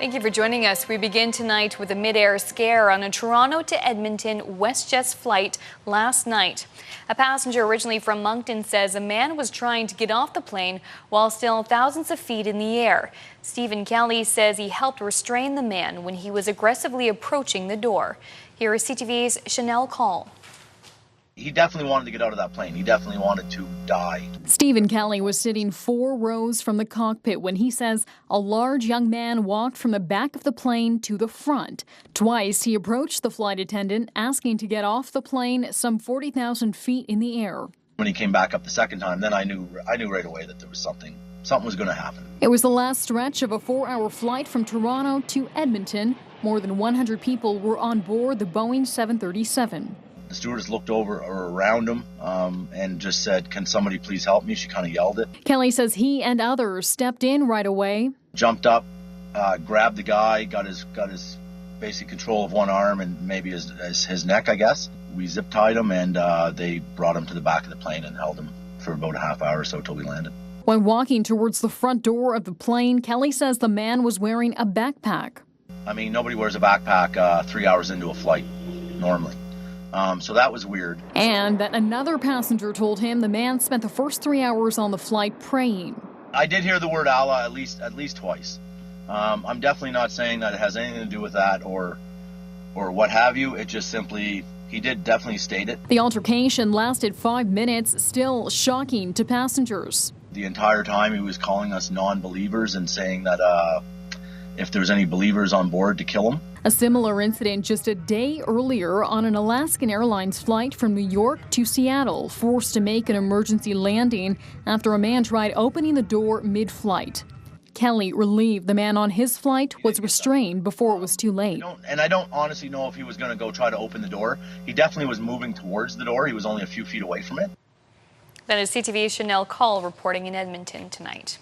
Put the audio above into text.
Thank you for joining us. We begin tonight with a mid-air scare on a Toronto to Edmonton WestJet's flight last night. A passenger originally from Moncton says a man was trying to get off the plane while still thousands of feet in the air. Stephen Kelly says he helped restrain the man when he was aggressively approaching the door. Here is CTV's Chanel Call. He definitely wanted to get out of that plane. He definitely wanted to die. Stephen Kelly was sitting 4 rows from the cockpit when he says a large young man walked from the back of the plane to the front. Twice he approached the flight attendant asking to get off the plane some 40,000 feet in the air. When he came back up the second time, then I knew right away that there was something was going to happen. It was the last stretch of a 4-hour flight from Toronto to Edmonton. More than 100 people were on board the Boeing 737. The stewardess looked over or around him and just said, "Can somebody please help me?" She kind of yelled it. Kelly says he and others stepped in right away. Jumped up, grabbed the guy, got his basic control of one arm and maybe his neck, I guess. We zip tied him and they brought him to the back of the plane and held him for about a half hour or so till we landed. When walking towards the front door of the plane, Kelly says the man was wearing a backpack. I mean, nobody wears a backpack 3 hours into a flight normally. So that was weird. And that another passenger told him the man spent the first 3 hours on the flight praying. I did hear the word Allah at least twice. I'm definitely not saying that it has anything to do with that or what have you. It just simply, he did definitely state it. The altercation lasted 5 minutes, still shocking to passengers. The entire time he was calling us non-believers and saying that if there's any believers on board to kill him. A similar incident just a day earlier on an Alaskan Airlines flight from New York to Seattle, forced to make an emergency landing after a man tried opening the door mid-flight. Kelly relieved the man on his flight was restrained before it was too late. I don't honestly know if he was going to go try to open the door. He definitely was moving towards the door. He was only a few feet away from it. That is CTV's Chanel Call reporting in Edmonton tonight.